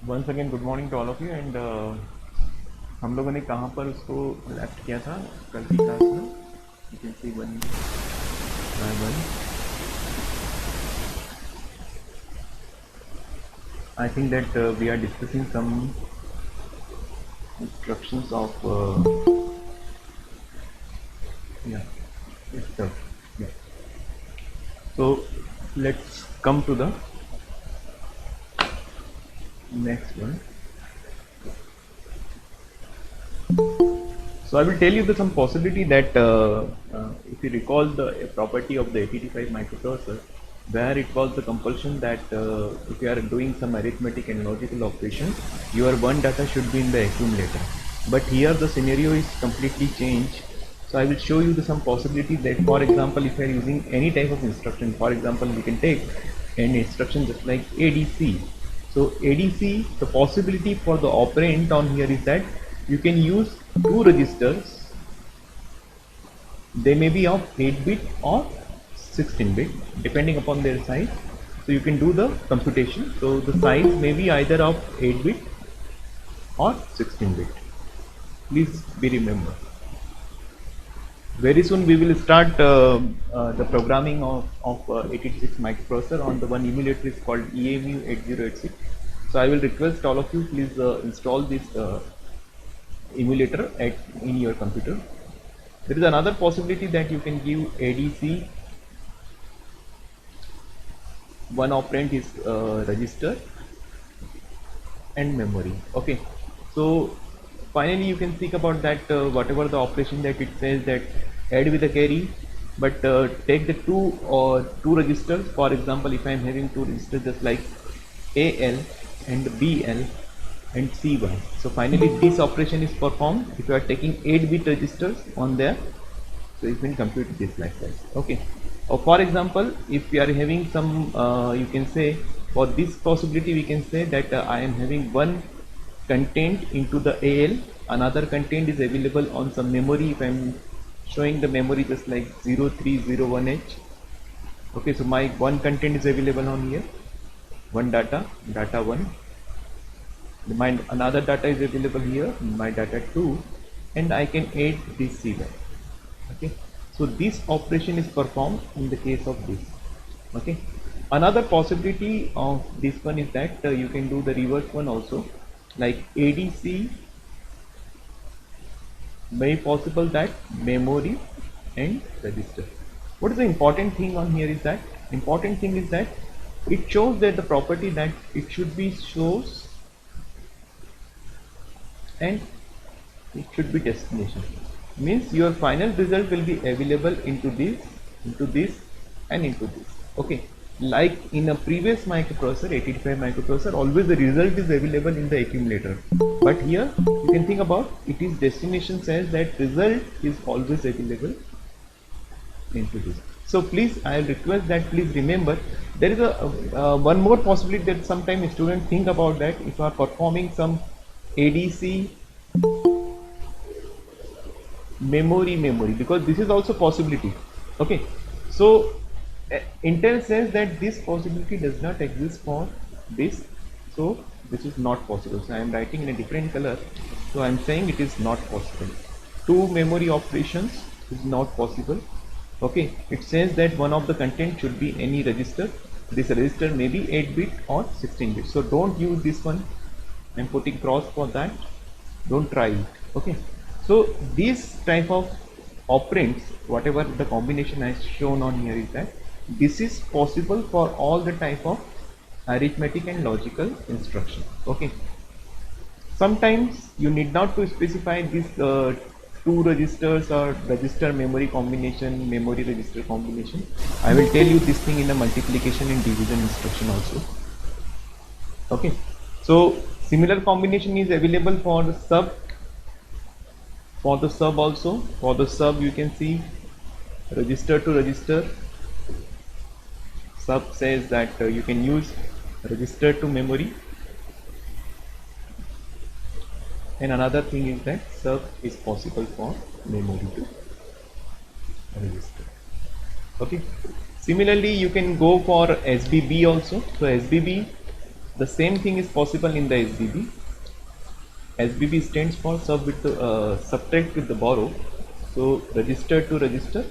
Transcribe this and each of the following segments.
Once again good morning to all of you and हम लोगों ने कहाँ पर उसको लेफ्ट किया था कल की क्लास में. You can see one by one. I think that we are discussing some instructions of yeah stuff. Yeah. So let's come to the next one. So I will tell you the some possibility that if you recall the property of the 885 microprocessor, where it was the compulsion that if you are doing some arithmetic and logical operations, your one data should be in the accumulator. But here the scenario is completely changed. So I will show you the some possibility that, for example, if you are using any type of instruction, for example, we can take an instruction just like ADC. So ADC, the possibility for the operand on here is that you can use two registers. They may be of 8-bit or 16-bit depending upon their size. So you can do the computation. So the size may be either of 8-bit or 16-bit. Please be remember. Very soon we will start the programming of 886 microprocessor on the one emulator is called EMU 8086. So I will request all of you please install this emulator in your computer. There is another possibility that you can give ADC. One operand is register and memory. Okay, so finally you can think about that whatever the operation that it says that add with a carry, but take the two registers. For example, if I am having two registers just like AL and BL and C1, so finally this operation is performed if you are taking 8-bit registers on there. So you can compute this like that. Okay, or for example, if we are having some you can say for this possibility we can say that I am having one content into the AL, another content is available on some memory. If I am showing the memory just like 0301H. Okay, so my one content is available on here, one data 1, my another data is available here, my data 2, and I can add this C1. Okay, so this operation is performed in the case of this. Okay, another possibility of this one is that you can do the reverse one also, like ADC may possible that memory and register. What is the important thing on here is that it shows that the property that it should be source and it should be destination. Means your final result will be available into this and into this. Okay, like in a previous microprocessor 885 microprocessor, always the result is available in the accumulator, but here you can think about it is destination says that result is always available into this. So please, I request that please remember there is a one more possibility that sometimes students think about that if you are performing some ADC memory, because this is also possibility. Okay, so Intel says that this possibility does not exist for this, so this is not possible. So I am writing in a different color, so I am saying it is not possible. Two memory operations is not possible. Okay, it says that one of the content should be any register. This register may be 8-bit or 16-bit, so don't use this one. I am putting cross for that, don't try it. Okay, so this type of operands, whatever the combination I shown on here is that this is possible for all the type of arithmetic and logical instruction. Okay, sometimes you need not to specify this two registers or register memory combination, memory register combination. I will tell you this thing in the multiplication and division instruction also. Okay, so similar combination is available for the sub. For the sub also, for the sub you can see register to register. Sub says that you can use register to memory, and another thing is that sub is possible for memory to register. Okay, similarly you can go for SBB also. So SBB The same thing is possible in the SBB. SBB stands for subtract with the borrow. So register to register,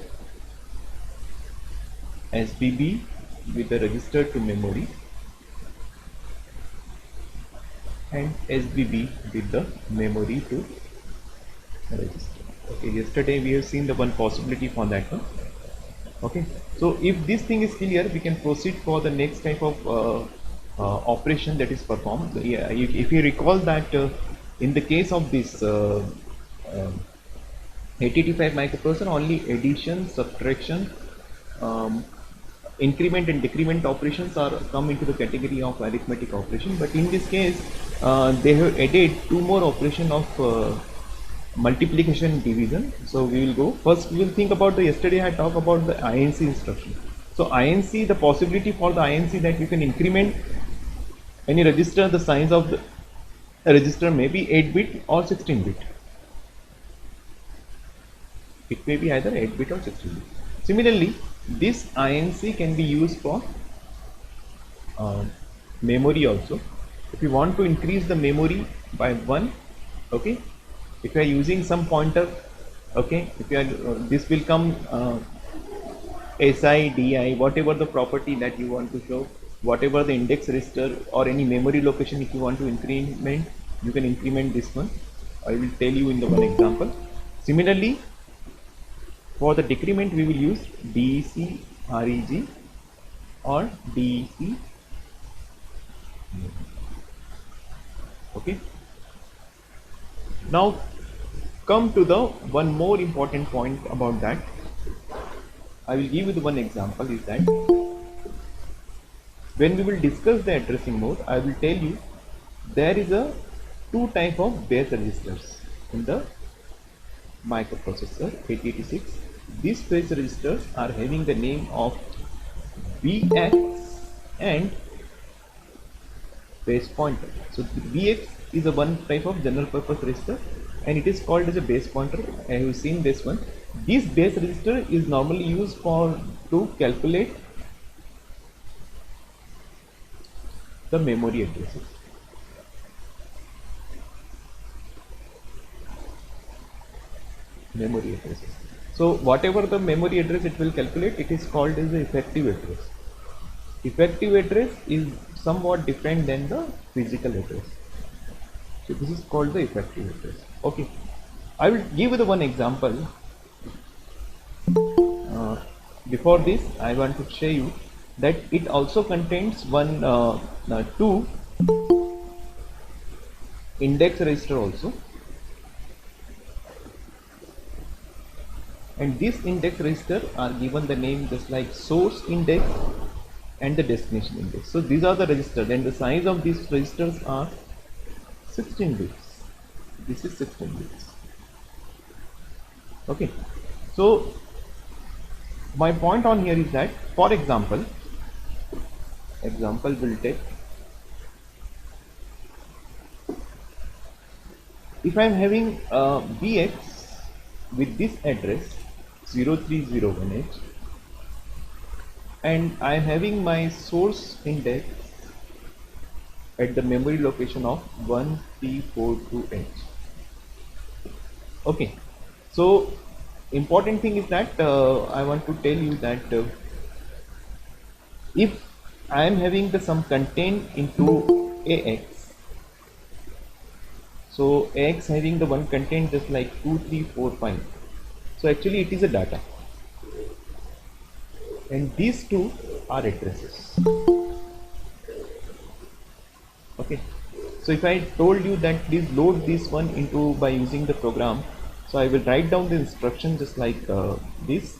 SBB with the register to memory, and SBB with the memory to register. Okay, yesterday we have seen the one possibility for that one. Okay, so if this thing is clear, we can proceed for the next type of operation that is performed. So, yeah, if you recall that in the case of this 8085 microprocessor, only addition, subtraction, um, increment and decrement operations are come into the category of arithmetic operation. But in this case, they have added two more operation of multiplication and division. So we will go first. We will think about the yesterday I talked about the INC instruction. So INC, the possibility for the INC that you can increment any register, the size of the register may be 8-bit or 16-bit. It may be either 8-bit or 16-bit. Similarly, this INC can be used for memory also. If you want to increase the memory by 1, okay, if you are using some pointer, okay, if you are this will come SI, DI, whatever the property that you want to show, whatever the index register or any memory location, if you want to increment, you can increment this one. I will tell you in the one example. Similarly, for the decrement, we will use DEC REG or DEC. Okay. Now come to the one more important point about that. I will give you the one example is that when we will discuss the addressing mode, I will tell you there is a two type of base registers in the microprocessor 8086. These base registers are having the name of BX and base pointer. So the BX is a one type of general purpose register and it is called as a base pointer, and you've seen this one. This base register is normally used for to calculate the memory addresses. So whatever the memory address it will calculate, it is called as the effective address. Effective address is somewhat different than the physical address. So this is called the effective address. Okay, I will give you the one example. Before this, I want to show you that it also contains two index register also, and this index register are given the name just like source index and the destination index. So these are the registers, and the size of these registers are 16 bits. This is 16 bits. Okay, so my point on here is that, for example will take, if I am having BX with this address 0301H and I am having my source index at the memory location of 1342H. Okay, so important thing is that I want to tell you that if I am having the some content into AX, so AX having the one content just like 2345, so actually it is a data and these two are addresses. Okay, so if I told you that please load this one into by using the program, so I will write down the instruction just like this.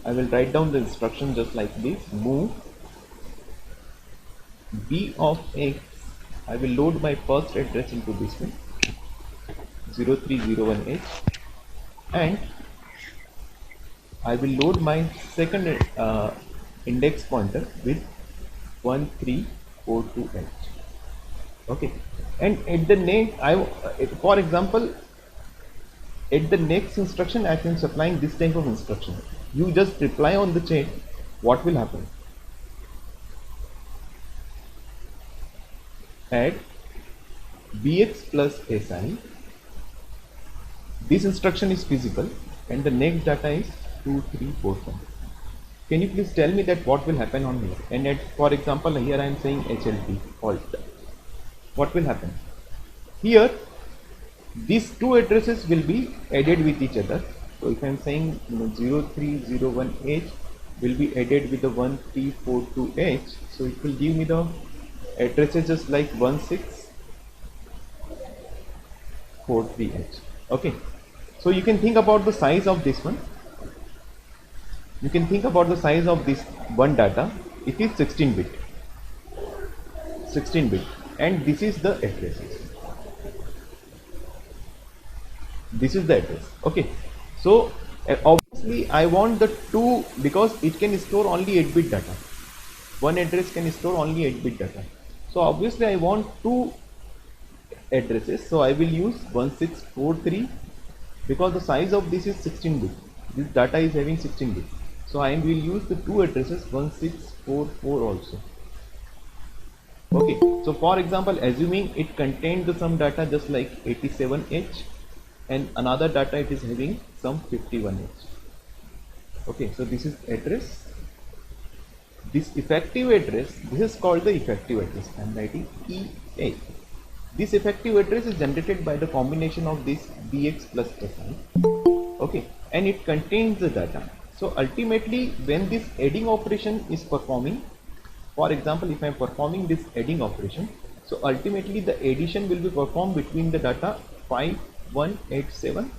I will write down the instruction just like this: move B of X. I will load my first address into this one 0301H, and I will load my second index pointer with 1342H. Okay, and at the next, for example, at the next instruction I am supplying this type of instruction. You just reply on the chat, what will happen? add bx plus si. This instruction is feasible and the next data is 2, 3, 4, 5. Can you please tell me that what will happen on here? And at, for example, here I am saying HLT halt. What will happen? Here these two addresses will be added with each other. So if I am saying 0301H will be added with the 1342H, so it will give me the addresses just like 1643H. Okay, so you can think about the size of this one. You can think about the size of this one data. It is 16 bit, and this is the addresses. This is the address. Okay, so obviously I want the two, because it can store only 8-bit data. One address can store only 8-bit data. So obviously I want two addresses. So I will use 1643 because the size of this is 16 bit. This data is having 16 bit. So I will use the two addresses 1644 also. Okay, so for example, assuming it contained some data just like 87H and another data it is having some 51H. Okay, so this is address. This effective address, this is called the effective address. I am writing EA. This effective address is generated by the combination of this BX plus SI. Okay, and it contains the data. So ultimately, when this adding operation is performing, for example, if I am performing this adding operation, so ultimately the addition will be performed between the data 5187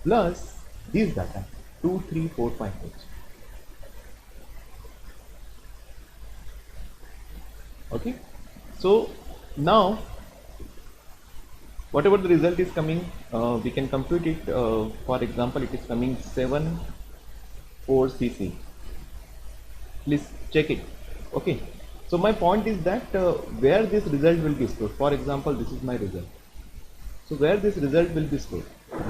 plus this data 2345H. Okay, so now whatever the result is coming, we can compute it. For example, it is coming 74cc. Please check it. Okay, so my point is that where this result will be stored. For example, this is my result. So where this result will be stored?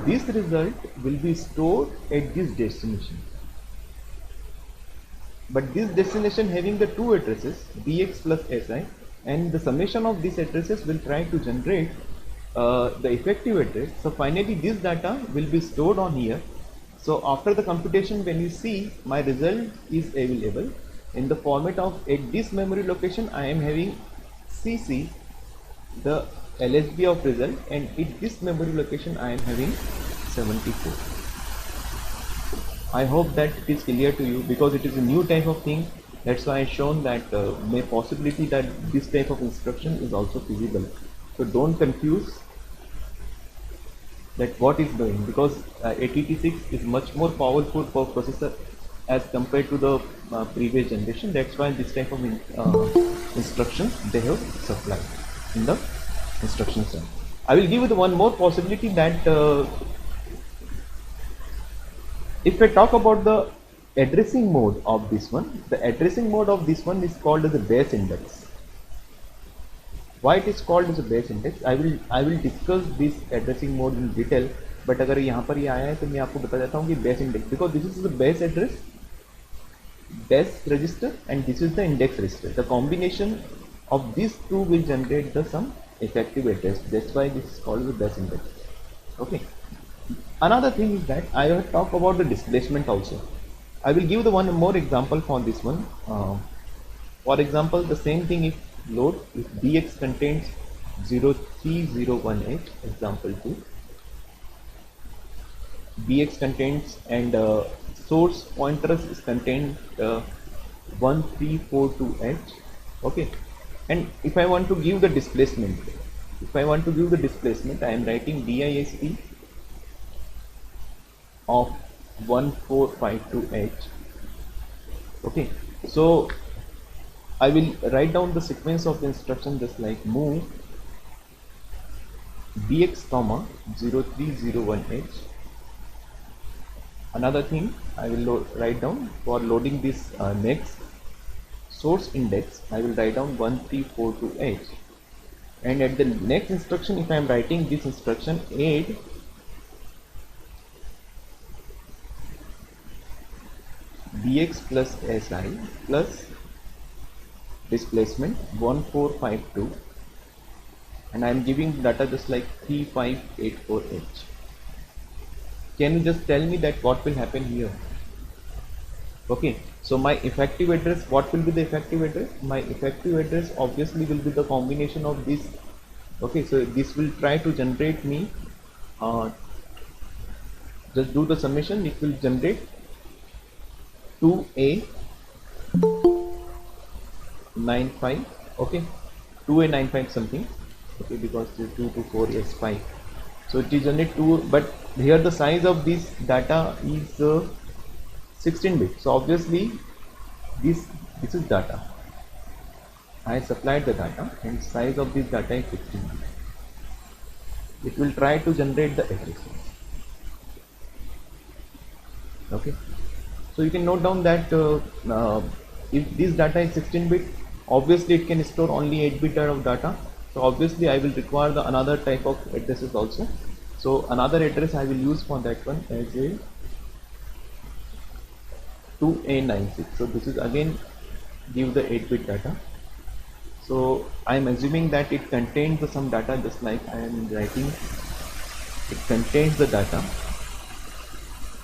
This result will be stored at this destination. But this destination having the two addresses BX plus SI, and the summation of these addresses will try to generate the effective address. So finally this data will be stored on here. So after the computation, when you see my result is available in the format of, at this memory location I am having CC, the LSB of result, and at this memory location I am having 74. I hope that it is clear to you, because it is a new type of thing. That's why I shown that may possibility that this type of instruction is also feasible. So don't confuse that what is doing, because ATT6 is much more powerful for processor as compared to the previous generation. That's why this type of instructions they have supplied in the instruction set. I will give you the one more possibility that if I talk about the addressing mode of this one, the addressing mode of this one is called as a base index. Why it is called as a base index? I will discuss this addressing mode in detail. But अगर यहाँ पर ये आया है तो मैं आपको बता देता हूँ कि base index, because this is the base address, base register, and this is the index register. The combination of these two will generate the some effective address. That's why this is called the base index. Okay. Another thing is that I will talk about the displacement also. I will give the one more example for this one. For example, the same thing if load, if BX contains 0301H, example 2, BX contains, and source pointers is contained 1342H. Okay, and if I want to give the displacement, I am writing DISP of 1452H. Okay, so I will write down the sequence of the instruction just like move BX comma 0301H. Another thing I will write down for loading this next source index, I will write down 1342H. And at the next instruction, if I am writing this instruction add BX plus SI plus displacement 1452, and I am giving data just like 3584H. Can you just tell me that what will happen here? Okay, so my effective address, what will be the effective address? My effective address obviously will be the combination of this. Okay, so this will try to generate me, just do the summation, it will generate 2A95, okay, 2A95 something, okay, because 2 to 4 is 5. So it is generate 2, but here the size of this data is 16 bit. So obviously this is data. I supplied the data and size of this data is 16 bit. It will try to generate the addresses. Okay, so you can note down that if this data is 16 bit, obviously it can store only 8 bit of data. So obviously I will require the another type of addresses also. So another address I will use for that one as a 2A96. So this is again give the 8 bit data. So I am assuming that it contains some data, just like I am writing, it contains the data.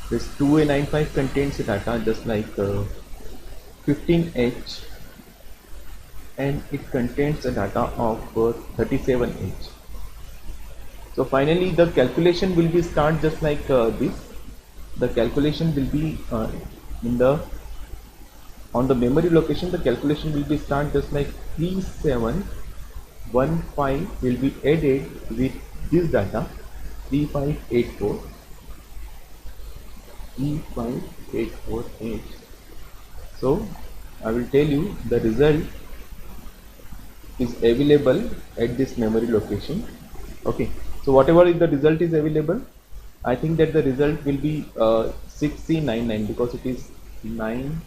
This 2A95 contains the data just like 15H, and it contains the data of 37H. So finally the calculation will be start just like this. The calculation will be on the memory location. The calculation will be start just like 3715 will be added with this data 3584 3584H. So I will tell you the result is available at this memory location. Okay, so whatever is the result is available, I think that the result will be 6C99, because it is 9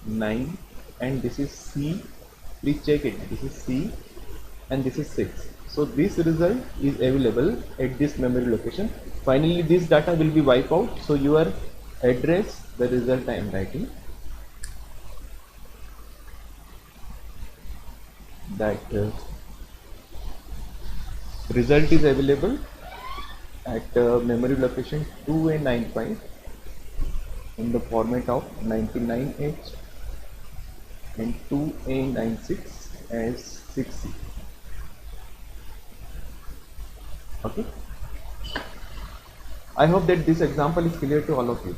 9 and this is C. Please check it, this is C and this is 6. So this result is available at this memory location. Finally this data will be wiped out. So your address, the result I am writing, that result is available at memory location 2A95 in the format of 99H and 2A96 as 6C. Okay, I hope that this example is clear to all of you.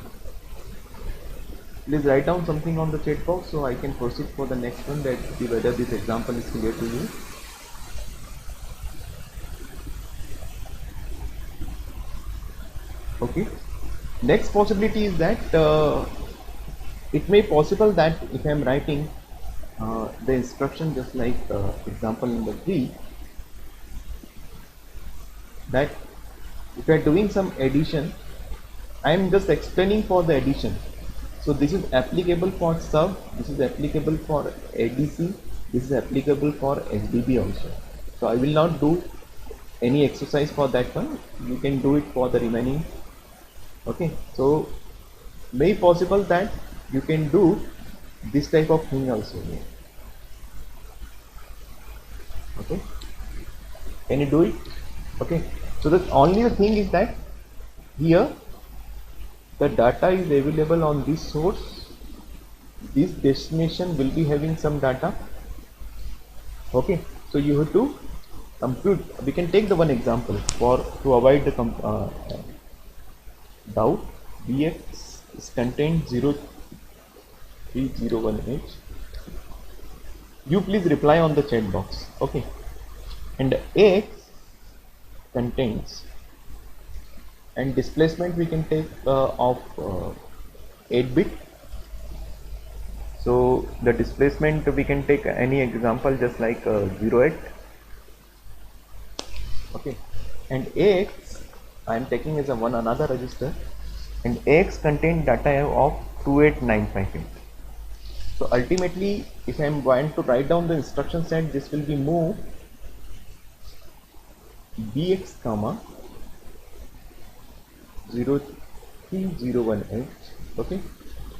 Please write down something on the chat box so I can proceed for the next one, that see whether this example is clear to you. Okay, next possibility is that it may possible that if I am writing the instruction just like example number 3, that if I are doing some addition, I am just explaining for the addition. So this is applicable for sub, this is applicable for ADC, this is applicable for SDB also. So I will not do any exercise for that one, you can do it for the remaining. Okay, so may possible that you can do this type of thing also. Okay, can you do it? Okay, so the only thing is that here the data is available on this source, this destination will be having some data. Okay, so you have to compute. We can take the one example for to avoid the doubt. Bx is contained 0301H. You please reply on the chat box. Okay, and Ax contains, and displacement we can take of 8 bit. So the displacement we can take any example just like 08. Okay, and Ax I am taking as a one another register, and Ax contain data of 28958. So ultimately if I am going to write down the instruction set, this will be move Bx comma 0301H. Okay,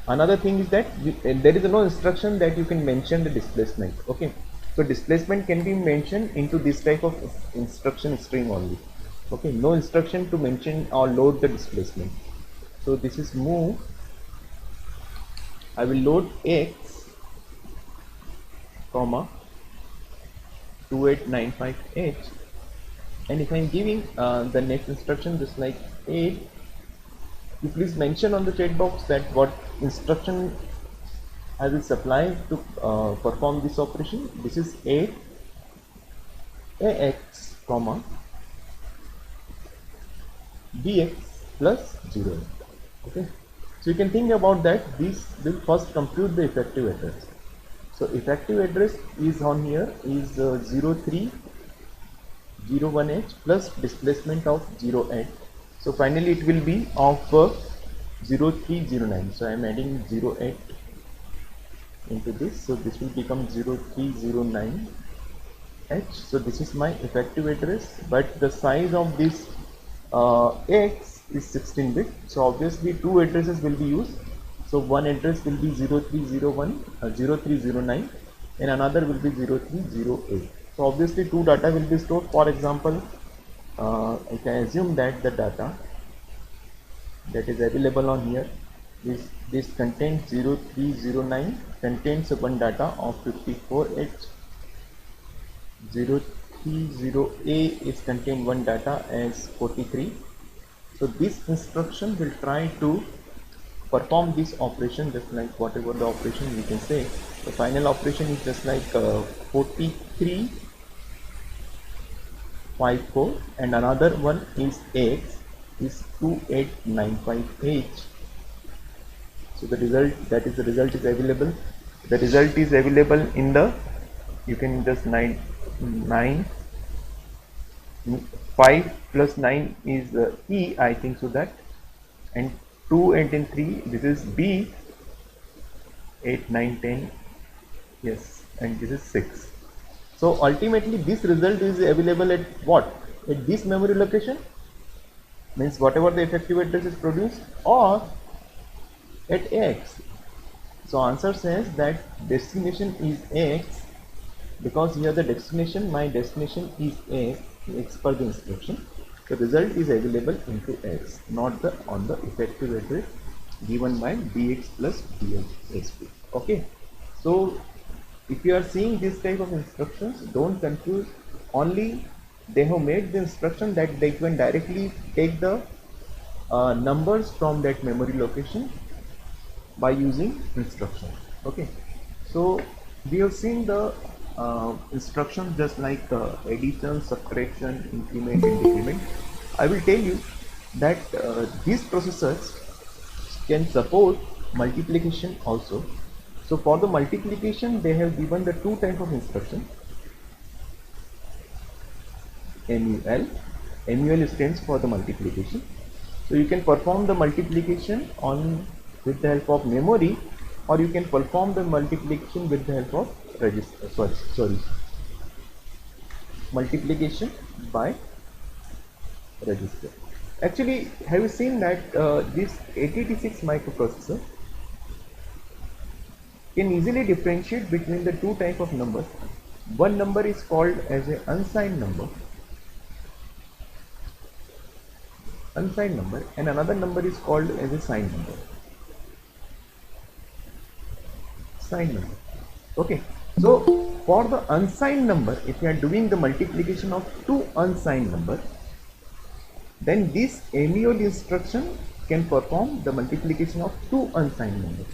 another thing is that there is no instruction that you can mention the displacement. Okay, So displacement can be mentioned into this type of instruction string only. Okay, no instruction to mention or load the displacement. So this is move. I will load x comma 2895h, and if I'm giving the next instruction just like 8, you please mention on the chat box that what instruction I will supply to perform this operation. This is 8 ax comma bx plus 0. Okay, so you can think about that. This will first compute the effective address. So effective address is on here is 0301h plus displacement of 08. So finally it will be of 0309. So I am adding 08 into this, so this will become 0309h. So this is my effective address, but the size of this x is 16 bit, so obviously two addresses will be used. So one address will be 0301 0309 and another will be 0308. So obviously two data will be stored. For example, I can assume that the data that is available on here is this contains 0309 contains one data of 54h. 030A is contain one data as 43. So this instruction will try to perform this operation just like whatever the operation we can say. The final operation is just like 4354 and another one is x is 2895h. So the result the result is available. The result is available in the, you can just 9 5 plus 9 is E, I think so that, and 2 and then 3 this is B, 8 9 10, yes, and this is 6. So ultimately this result is available at what, at this memory location, means whatever the effective address is produced, or at X. So answer says that destination is X, because here the destination, my destination is X per the instruction. The result is available into X, not the on the effective address given by BX plus DSP. Okay, so if you are seeing this type of instructions, don't confuse. Only they have made the instruction that they can directly take the numbers from that memory location by using instruction. Okay, so we have seen the instructions just like addition, subtraction, increment and decrement. I will tell you that these processors can support multiplication also. So for the multiplication they have given the two type of instruction, MUL. MUL stands for the multiplication. So you can perform the multiplication on with the help of memory, or you can perform the multiplication with the help of register. Multiplication by register. Actually, have you seen that this 886 microprocessor can easily differentiate between the two type of numbers. One number is called as an unsigned number, and another number is called as a signed number. Okay, so for the unsigned number, if you are doing the multiplication of two unsigned numbers, then this MUL instruction can perform the multiplication of two unsigned numbers.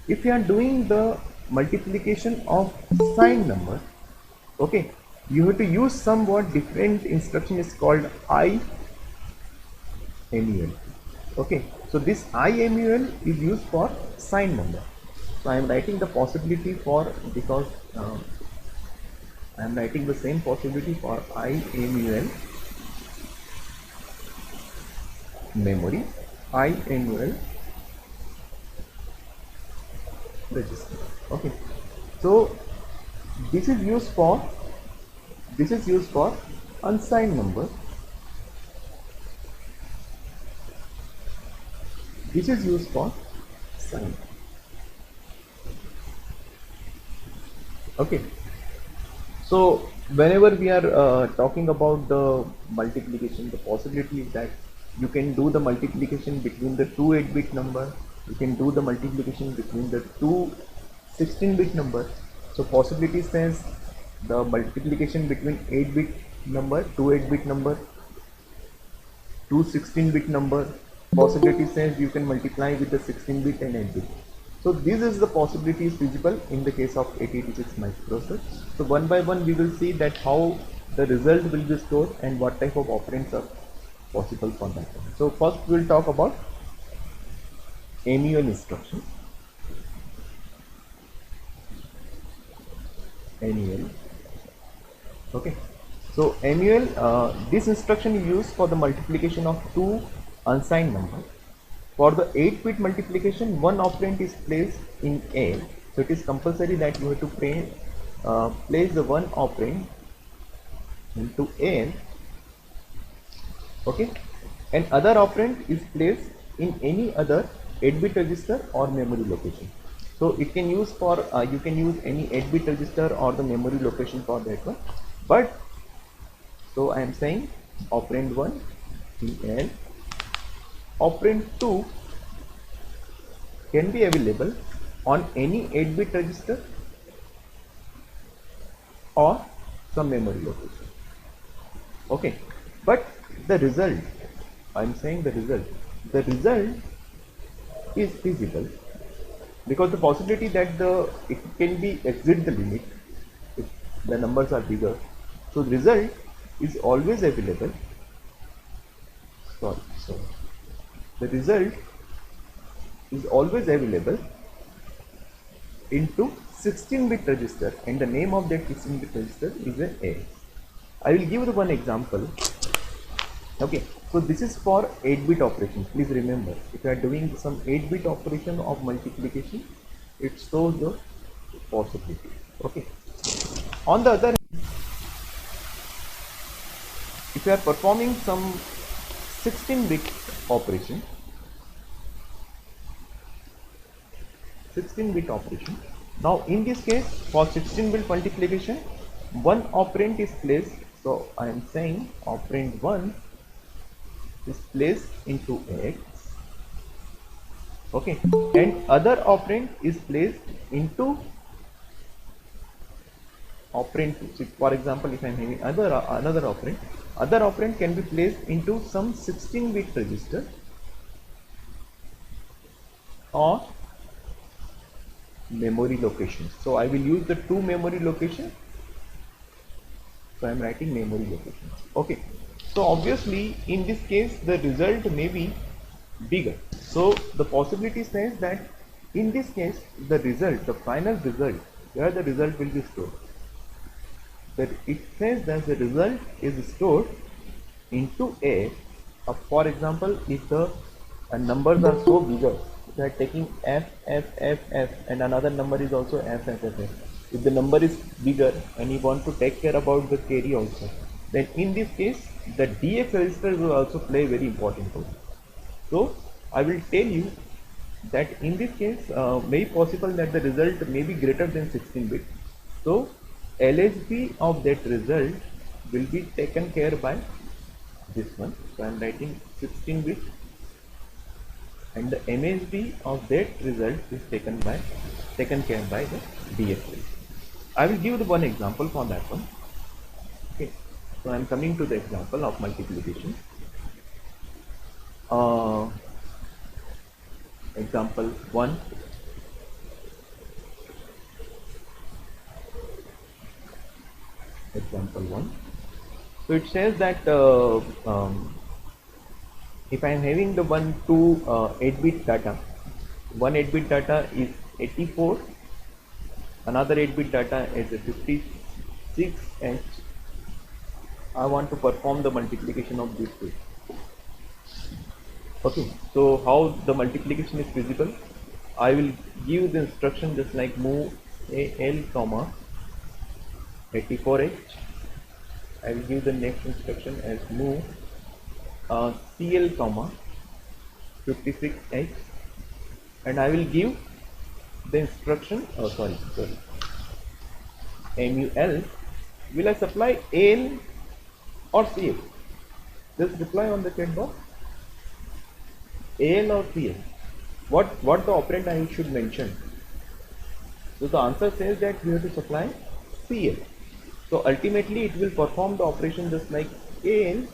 If you are doing the multiplication of signed number, okay, you have to use somewhat different instruction is called IMUL. Okay, so this IMUL is used for signed number. So I am writing the possibility for, because I am writing the same possibility for IMUL memory, IMUL register. Okay, so this is used for unsigned number. This is used for signed. Okay, So whenever we are talking about the multiplication, the possibility is that you can do the multiplication between the two 8-bit number, you can do the multiplication between the two 16-bit number. So possibility says the multiplication between 8-bit number, two 8-bit number, two 16-bit number. Possibility says you can multiply with the 16-bit and 8-bit. So this is the possibilities feasible in the case of 8086 microprocessor. So one by one we will see that how the result will be stored and what type of operands are possible for that. So first we will talk about MUL instruction. MUL. Okay. So MUL, this instruction is used for the multiplication of two unsigned numbers. For the 8-bit multiplication, one operand is placed in A. So it is compulsory that you have to place the one operand into A. Okay. And other operand is placed in any other 8-bit register or memory location. So it can use for you can use any 8-bit register or the memory location for that one. But so I am saying operand 1 in L. Operand 2 can be available on any 8-bit register or some memory location. Okay, but the result, I am saying the result is feasible because the possibility that it can be exceed the limit if the numbers are bigger. So the result is always available. Sorry. The result is always available into 16-bit register, and the name of that 16-bit register is an A. I will give you one example. Okay, so this is for 8-bit operation. Please remember, if you are doing some 8-bit operation of multiplication, it shows the possibility. Okay. On the other hand, if you are performing some 16-bit operation, now in this case for 16-bit multiplication, one operand is placed. So I am saying operand 1 is placed into X. Okay, and other operand is placed into operand 2. So for example, if I am having another operand can be placed into some 16-bit register or memory locations. So I will use the two memory locations. So I am writing memory locations. Okay. So obviously in this case the result may be bigger. So the possibility says that in this case the final result, where the result will be stored, that it says that the result is stored into A. For example, if the numbers are so bigger, if you are taking F and another number is also F. If the number is bigger and you want to take care about the carry also, then in this case the DX register will also play a very important role. So I will tell you that in this case may possible that the result may be greater than 16-bit. So LSB of that result will be taken care by this one. So I am writing 16-bit, and the MSB of that result is taken care by the DX. I will give the one example for that one. Okay, so I am coming to the example of multiplication. Example 1. So it says that if I am having the 8-bit data, one 8-bit data is 84, another 8-bit data is 56, and I want to perform the multiplication of these two. Okay, so how the multiplication is feasible? I will give the instruction just like move AL comma 84H. I will give the next instruction as move CL comma 56H, and I will give the instruction MUL Will I supply AL or CL? Just reply on the chat box. AL or CL? What the operand I should mention? So the answer says that we have to supply CL. So ultimately it will perform the operation just like AL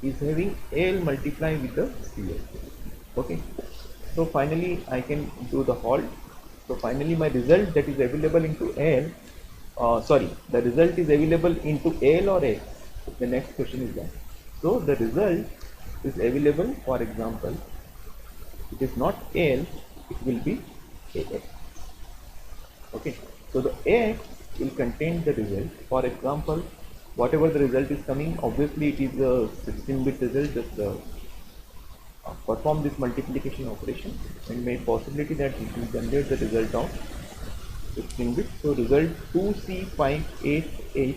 is having AL multiply with the CL. Okay. So finally I can do the halt. So finally my result that is available into AL, the result is available into AL or X. The next question is that. So the result is available, for example, it is not AL, it will be AX. Okay, so the AX will contain the result. For example, whatever the result is coming, obviously it is a 16-bit result. Just perform this multiplication operation and make possibility that it will generate the result of 16 bit. So result 2C588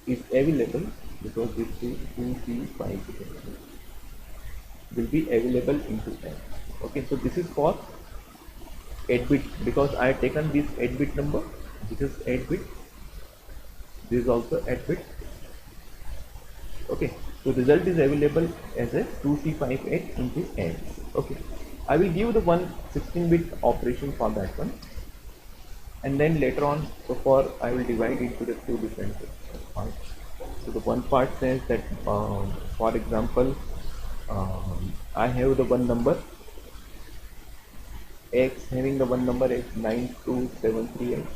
is available because this is 2C588 will be available into N. Okay, so this is for 8 bit because I have taken this 8 bit number. This is 8 bit. This is also 8 bit. Okay, so result is available as a 2C58 into N. Okay, I will give the one 16-bit operation for that one, and then later on, so for I will divide into the two different parts. So the one part says that, for example, I have the one number X having the one number X 92738.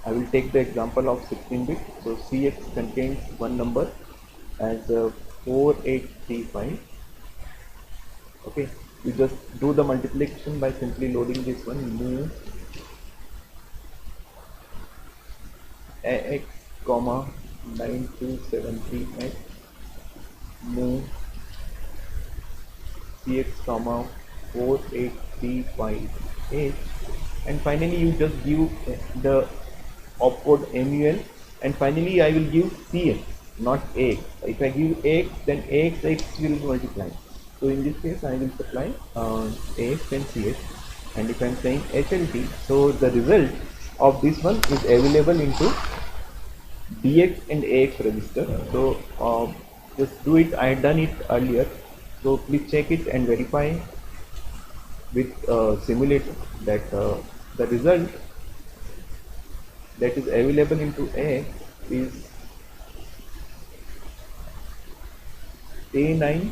I will take the example of 16-bit. So CX contains one number as 4835. Okay, you just do the multiplication by simply loading this one, move AX comma 9273X, move CX comma 4835H, and finally you just give the opcode MUL, and finally I will give CX, not AX. If I give AX, then AX will multiply. So in this case I will supply AX and CX, and if I am saying HLT, so the result of this one is available into DX and AX register. So just do it. I had done it earlier, so please check it and verify with simulator that the result that is available into AX is A9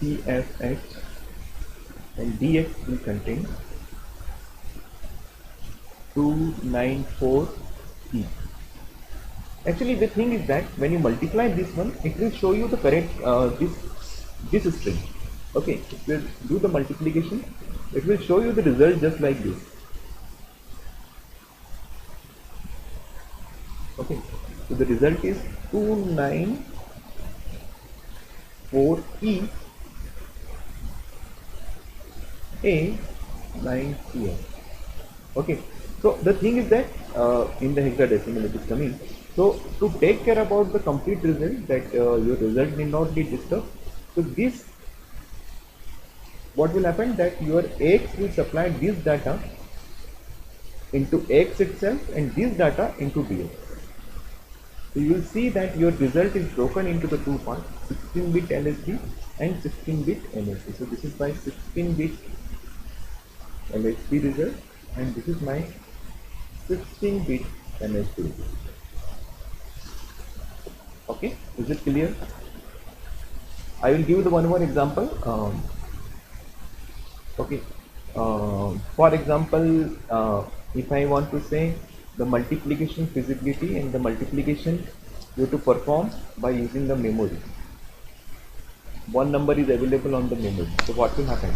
CFH, and DX will contain 294E. Actually, the thing is that when you multiply this one, it will show you the correct this string. Okay, if you do the multiplication, it will show you the result just like this. Okay, so the result is 294E A9CF. Okay, so the thing is that in the hexadecimal it is coming. So to take care about the complete result, that your result may not be disturbed, so this, what will happen, that your X will supply this data into X itself and this data into DX. So you will see that your result is broken into the two parts, 16-bit LSB and 16-bit MSB. So this is my 16-bit LSB result, and this is my 16-bit MSB. Okay, is it clear? I will give the one more example. Okay, for example, if I want to say the multiplication feasibility, and the multiplication you have to perform by using the memory. One number is available on the memory. So what will happen?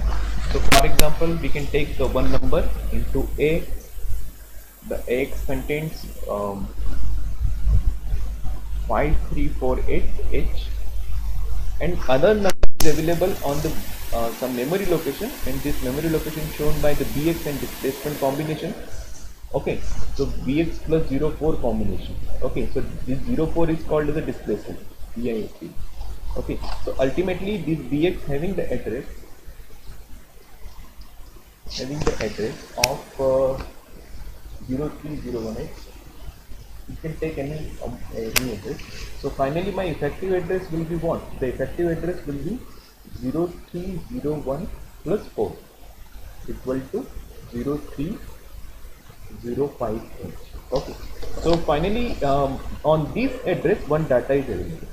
So for example, we can take the one number into A. The X contains 5348H, and other number is available on the some memory location, and this memory location shown by the BX and displacement combination. Okay, so BX plus 04 combination. Okay, so this 04 is called as a displacement, BISP. Okay, so ultimately this BX having the address of 0301H. You can take any address. So finally my effective address will be what? The effective address will be 0301 plus 4 equal to 0305H. Okay. So finally on this address one data is available.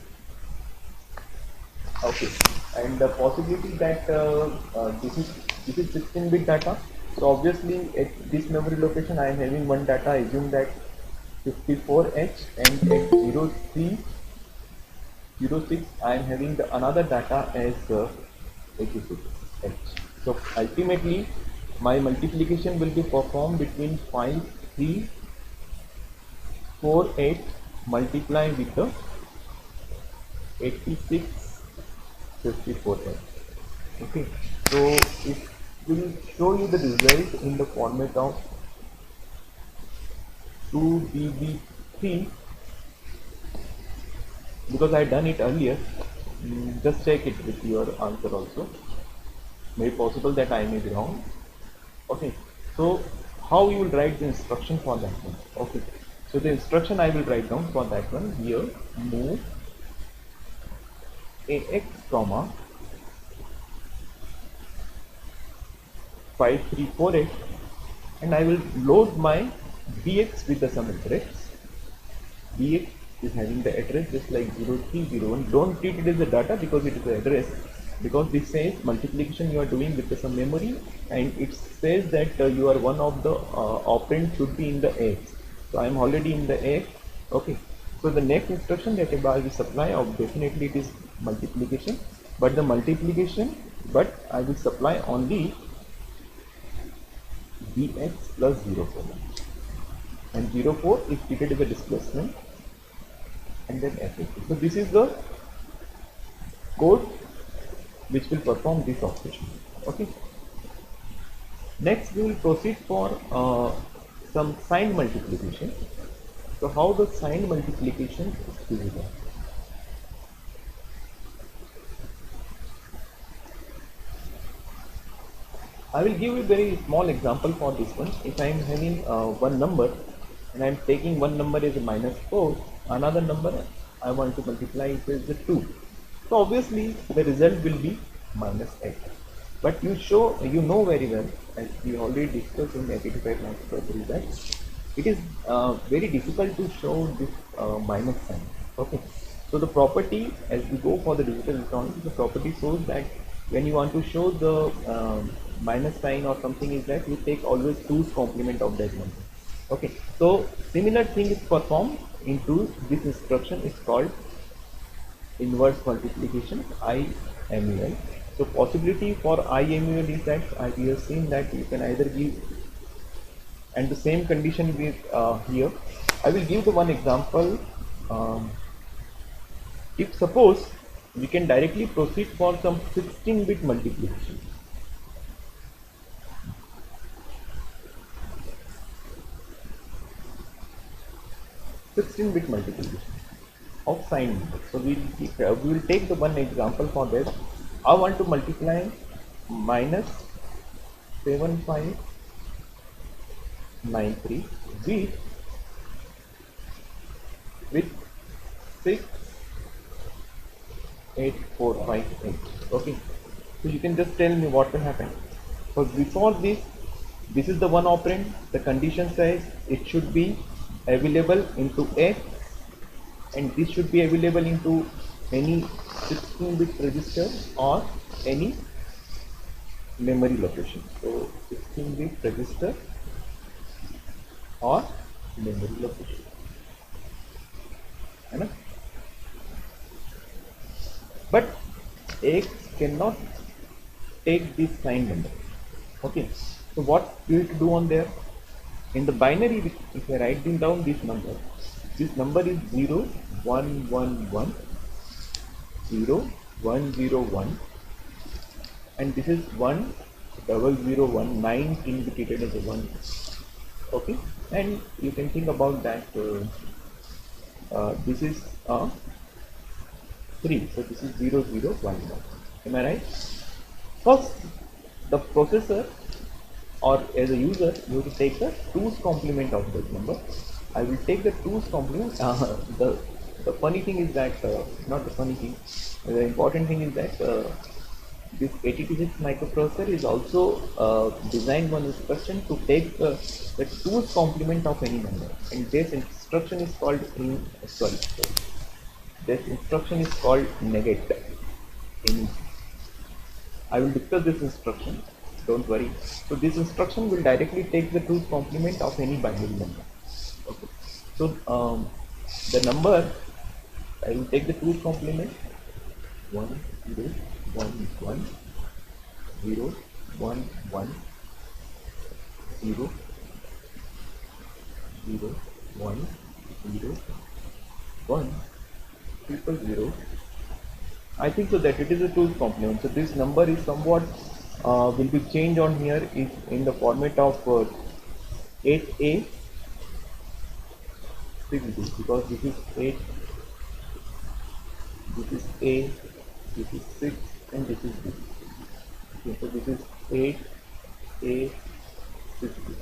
Okay, and the possibility that this is 16-bit data. So obviously at this memory location I am having one data. Assume that 54H, and at 0306 I am having the another data as 86H. So ultimately my multiplication will be performed between 5348 multiply with the 8654H. Okay, so it will show you the result in the format of 2db3 because I done it earlier. Just check it with your answer also. Maybe possible that I may be wrong. Okay, so how you will write the instruction for that one? Okay, so the instruction I will write down for that one here: move ax comma 5348, and I will load my bx with the some address. Bx is having the address just like 0301. Don't treat it as a data because it is the address, because this says multiplication you are doing with some memory, and it says that you are one of the operand should be in the x. So I am already in the x. Okay, so the next instruction that I will supply of definitely it is multiplication, but I will supply only bx plus 04, and 04 is treated as a displacement, and then fx. So this is the code which will perform this operation. Okay. Next we will proceed for some signed multiplication. So how the signed multiplication is feasible? I will give you a very small example for this one. If I am having one number and I am taking one number as a -4, another number I want to multiply it as a 2. So obviously the result will be -8. But you know very well, as we already discussed in 85 multiplication, that it is very difficult to show this minus sign. Okay. So the property, as we go for the digital electronics, the property shows that when you want to show the minus sign or something is that you take always 2's complement of that number. Okay, so similar thing is performed into this instruction is called inverse multiplication, IMUL. So possibility for IMUL is that we have seen that you can either give, and the same condition with here. I will give the one example. If suppose we can directly proceed for some 16-bit multiplication. Of signed numbers. So we will take the one example for that. I want to multiply -7593 with 68458. Okay, so you can just tell me what will happen. So before this is the one operand. The condition says it should be available into X, and this should be available into any 16-bit register or any memory location. So 16-bit register or memory location. Right? But X cannot take this signed number. Okay, so what you have to do on there? In the binary, if I write down this number is 0111 0101, and this is 1001, indicated as a 1. Okay, and you can think about that this is 3, so this is 0011. Am I right? First, the processor or as a user, you have to take the 2's complement of that number. I will take the 2's complement. The funny thing is that, not the funny thing, the important thing is that this 8026 microprocessor is also designed one instruction to take the 2's complement of any number, and this instruction is called this instruction is called negate. In I will discuss this instruction, don't worry. So this instruction will directly take the 2's complement of any binary number. Okay. So the number, I will take the 2's complement 1 0 1 1 0 1 1 0 0 1 0 1 triple 0. I think so that it is a 2's complement. So this number is somewhat will be changed on here is in the format of 8A 6B, because this is 8, this is A, this is 6, and this is B. Okay, so this is 8 A 6B.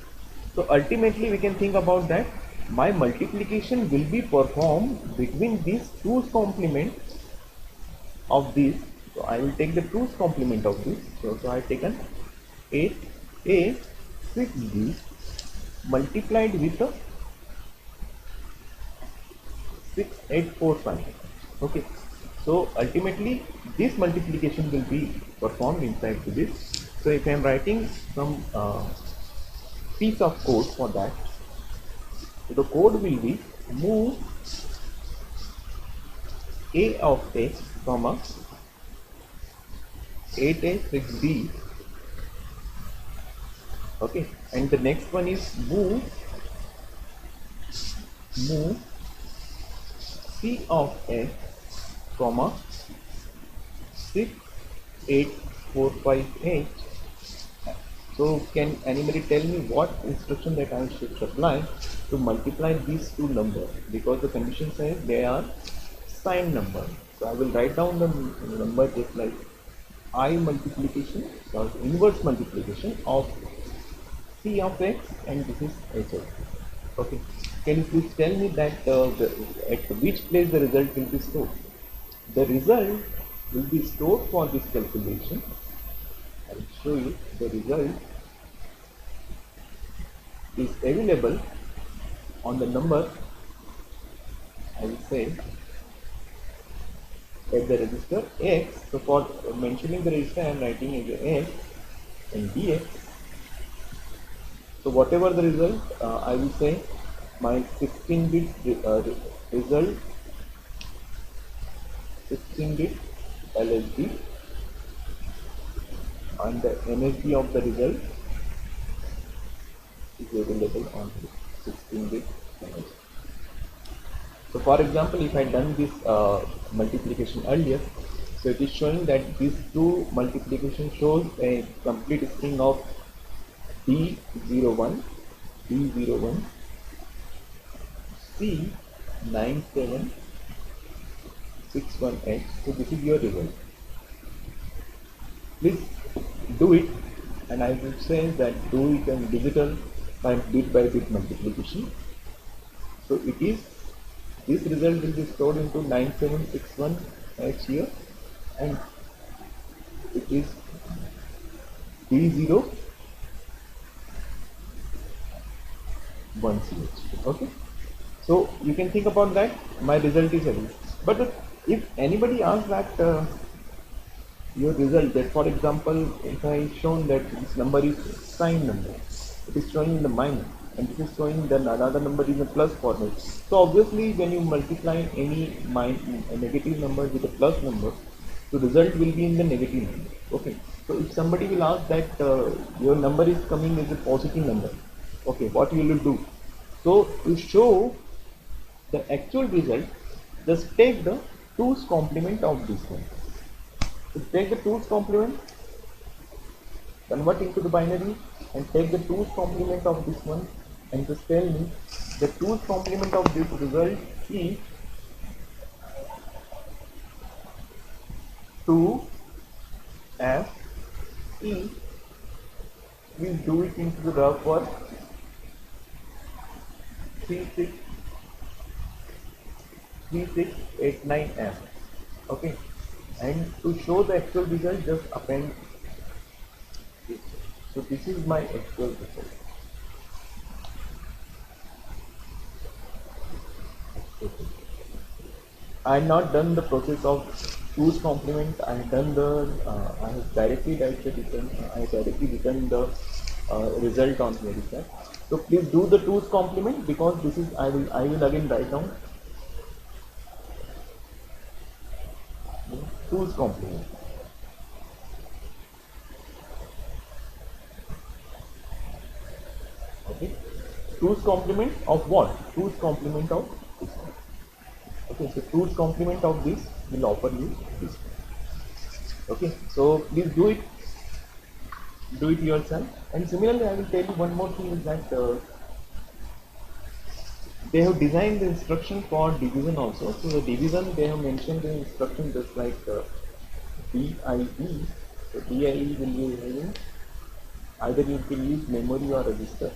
So ultimately we can think about that my multiplication will be performed between these 2's complement of this. So I will take the 2's complement of this. So I have taken 8A 6B multiplied with a 6845. Okay, so ultimately this multiplication will be performed inside to this. So if I am writing some piece of code for that, so the code will be move A of x comma 8A 6B. Okay, and the next one is move C of x comma 6845H. So can anybody tell me what instruction that I should apply to multiply these two numbers, because the condition says they are signed numbers. So I will write down the number just like I multiplication or inverse multiplication of C of x, and this is H of x. Okay, can you please tell me that at which place the result will be stored? The result will be stored for this calculation. I will show you the result is available on the number, I will say, at the register X. So for mentioning the register I am writing as X and DX. So whatever the result, I will say my 16-bit result, 16-bit LSB, and the MSB of the result is available on 16-bit MSB. So for example, if I done this multiplication earlier, so it is showing that these two multiplication shows a complete string of D01, D01, C9761H. So this is your result. Please do it, and I will say that do it in digital by bit multiplication. So it is, this result will be stored into 9761H here, and it is D01CH. Okay, so you can think about that. My result is heavy, but if anybody asks that your result, that for example, if I shown that this number is signed number, it is showing in the minus, and this is showing that another number is a plus format. So obviously when you multiply any a negative number with a plus number, the result will be in the negative number. Okay, so if somebody will ask that your number is coming as a positive number, okay, what you will do? So to show the actual result, just take the 2's complement of this one. So take the 2's complement, convert into the binary, and take the 2's complement of this one, and just tell me the 2's complement of this result is 2F E Please do it into the rough for 3689M. Okay, and to show the actual result, just append this. So this is my actual result. Okay. I have not done the process of 2's complement. I have done the I have directly written the result on here. Is that? So please do the 2's complement, because this is I will again write down 2's complement. Okay, 2's complement of what? 2's complement of this one. Okay, so 2's complement of this will offer you this one. Okay, so please do it yourself. And similarly, I will tell you one more thing is that they have designed the instruction for division also. So the division, they have mentioned the instruction just like DIE. So DIE will be having either you can use memory or register.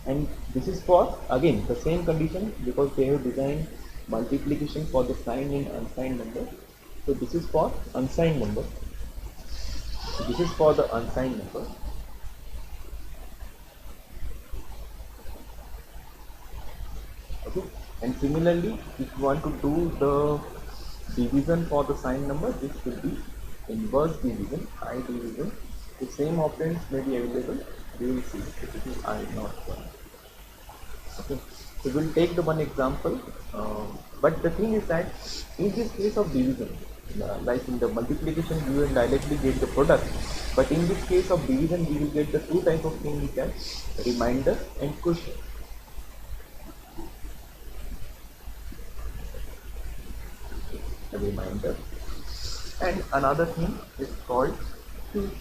And this is for again the same condition, because they have designed multiplication for the signed and unsigned number. So this is for unsigned number. So this is for the unsigned number. Okay, and similarly, if you want to do the division for the signed number, this will be inverse division, I division. The same operands may be available. We will see. So this is I not one. Okay, so we'll take the one example. But the thing is that in this case of division, like in the multiplication, you will directly get the product. But in this case of division, we will get the two type of thing we can: remainder and quotient. A reminder, and another thing is called quotient.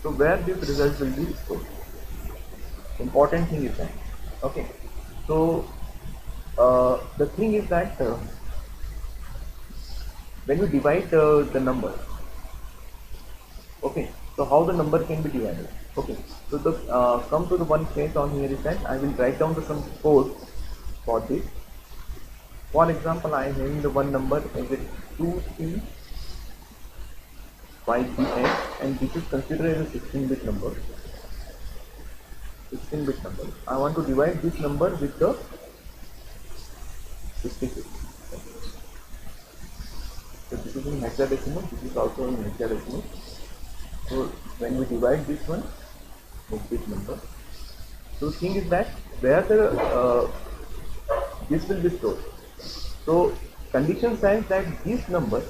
So where this result will be stored. Important thing is that. Okay, so the thing is that when you divide the number, okay, so how the number can be divided? Okay, so the come to the one case on here is that I will write down some code for this. For example, I am having the one number as a 2C5BX, and this is considered as a 16-bit number. 16-bit number. I want to divide this number with the 66. So this is in hexadecimal. This is also in hexadecimal. So when we divide this one with this number, so the thing is that where the this will be stored. So condition says that this number,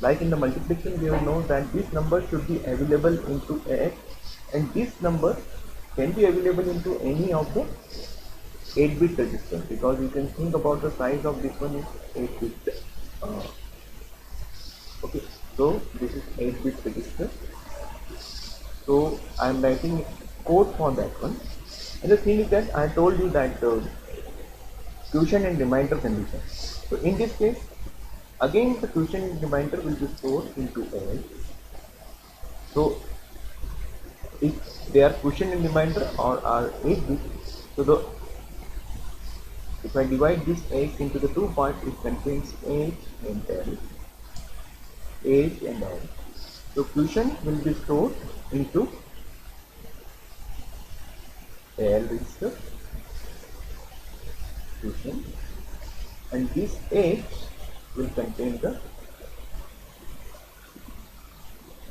like in the multiplication, we will know that this number should be available into X, and this number can be available into any of the 8-bit register, because you can think about the size of this one is 8-bit. Okay, so this is 8-bit register. So I am writing code for that one. And the thing is that I told you that quotient and remainder condition. So in this case, again the quotient and remainder will be stored into X. So if they are quotient and remainder or are 8-bit, so if I divide this X into the two parts, it contains H and L. H and L. So quotient will be stored into L register, quotient, and this H will contain the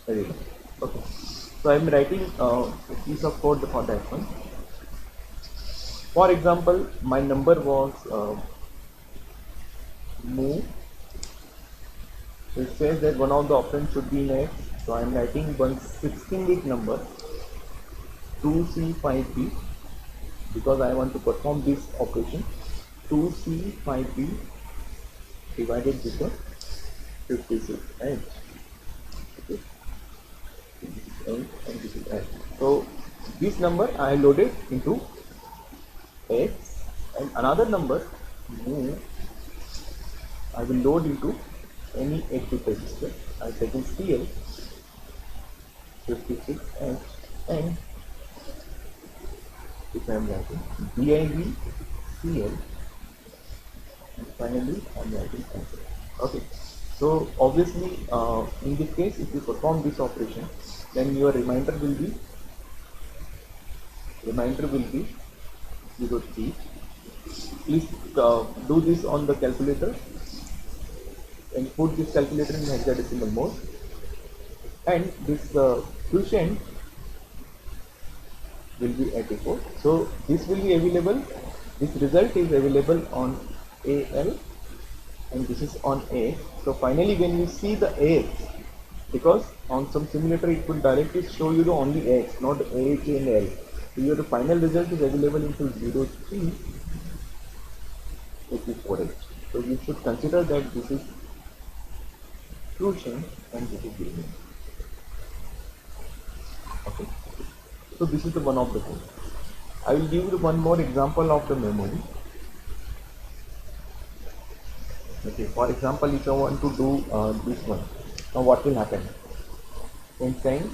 array. Okay, so I am writing a piece of code for that one. For example, my number was move. So it says that one of the operands should be in X. So I am writing one 16-bit number 2C5B, because I want to perform this operation. 2C5B divided with the 56 H. Okay, this is H and this is H. So this number I loaded into X, and another number move I will load into any 8-bit register. I'm taking CL 56H, and if I'm writing DIV CL, and finally I'm writing enter. Okay, so obviously in this case, if you perform this operation, then your reminder will be 03. Please do this on the calculator and put this calculator in hexadecimal mode, and this quotient will be 84. So this will be available, this result is available on AL, and this is on AX. So finally when you see the AX, because on some simulator it will directly show you the only AX, not AH and L. So your final result is available into 0384H. So you should consider that this is quotient and this is union. Okay. So this is the one of the code. I will give you one more example of the memory. Okay, for example, if I want to do this one, now what will happen? In saying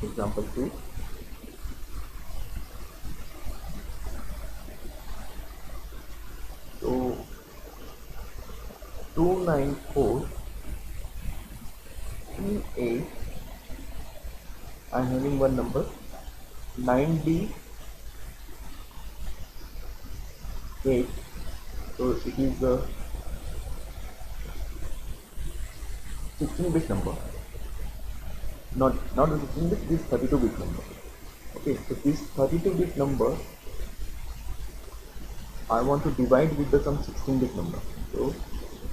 example 2, so 294 E8, I am having one number, 9D8, so it is the 16-bit number, not the 16-bit, this 32-bit number. Okay, so this 32-bit number I want to divide with the some 16-bit number. So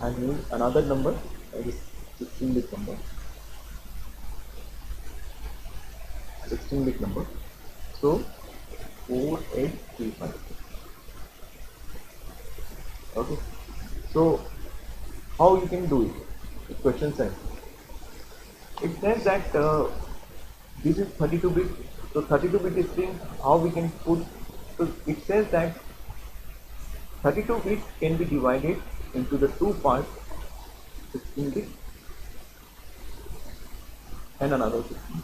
I need another number that is 16-bit number. 16-bit number. So 4835. Okay. So how you can do it? The question says it says that this is 32-bit. So 32-bit string, how we can put? So it says that 32 bits can be divided into the two parts, 16 bit and another 16 bit.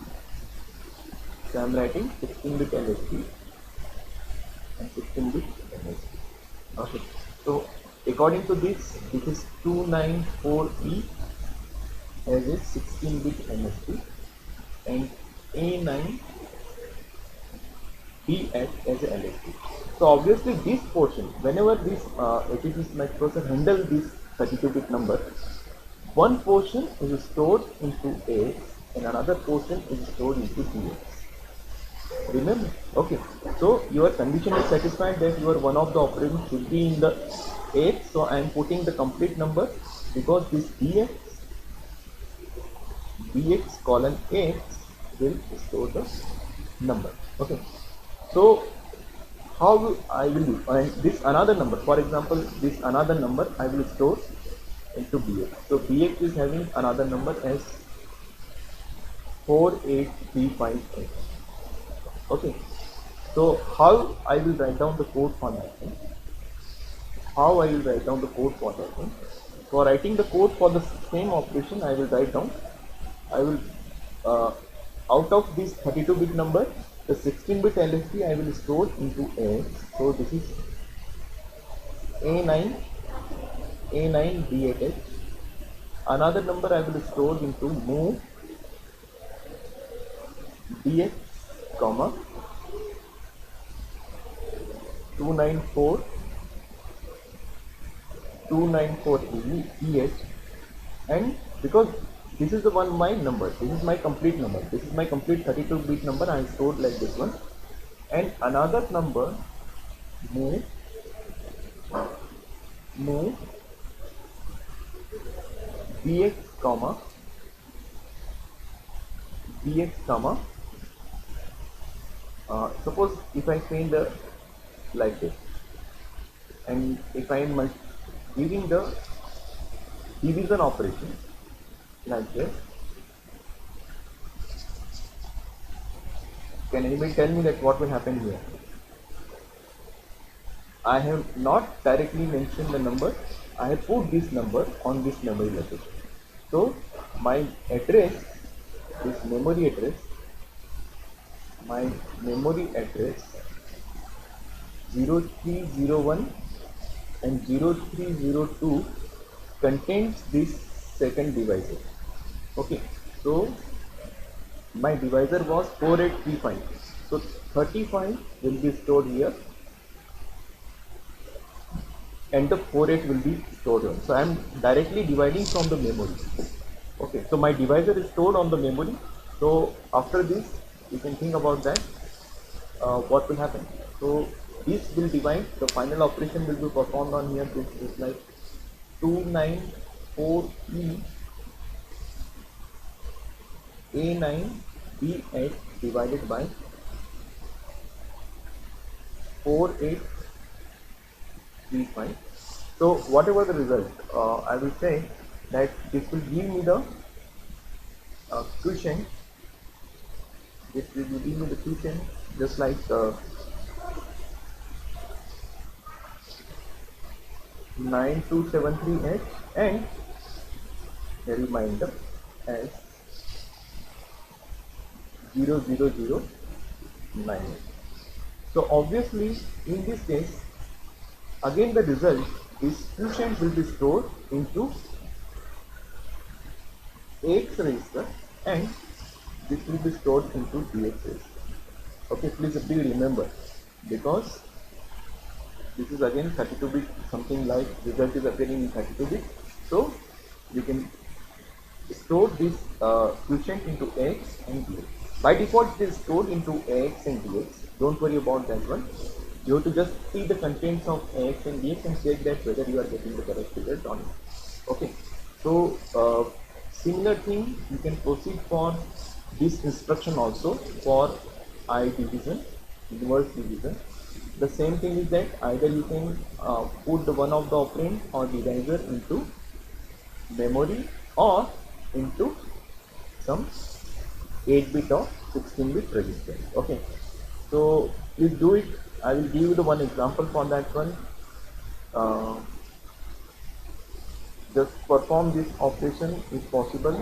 So I am writing 16 bit LSB and 16 bit LSB. Okay. So according to this is 294E as a 16 bit MSB and A9 BH as a LSB. So obviously this portion, whenever this 86 microprocessor handles this 32-bit number, one portion is stored into AX and another portion is stored into BX. Remember? Okay. So your condition is satisfied that your one of the operations should be in the AX. So I am putting the complete number because this BX colon AX will store the number. Okay. So how I will do, and this another number, for example this another number I will store into BX. So BX is having another number as 48358. Okay. So how I will write down the code for that one? For writing the code for the same operation, I will write down, I will out of this 32-bit number, the 16-bit LSB I will store into AX. So this is A9 D8H. Another number I will store into move DX, comma 294 EH, and because this is the one my number, this is my complete number, this is my complete 32-bit number, I stored like this one, and another number move BX, comma suppose if I say the like this, and if I am giving the division operation like this, can anybody tell me that what will happen here? I have not directly mentioned the number, I have put this number on this memory location. So my address, this memory address, my memory address 0301 and 0302 contains this second divisor. Okay, so my divisor was 4835. So 35 will be stored here and the 48 will be stored here. So I am directly dividing from the memory. Okay, so my divisor is stored on the memory. So after this, you can think about that. What will happen? So this will divide. The final operation will be performed on here. This is like 294E A9B8 divided by 4835. So whatever the result, I will say that this will give me the quotient. This will give me the quotient just like 9273H and a reminder as 0009. So obviously in this case again the result is quotient will be stored into AX register and this will be stored into DX register. Okay, please remember, because this is again 32-bit, something like result is appearing in 32-bit. So you can store this quotient into AX and DX. By default it is stored into AX and DX. Don't worry about that one. You have to just see the contents of AX and DX and check that whether you are getting the correct result or not. Okay, so similar thing you can proceed for this instruction also for I division, inverse division. The same thing is that either you can put the one of the operand or divisor into memory or into some 8-bit or 16-bit register. Okay, so please do it. I will give you the one example for that one. Just perform this operation if possible.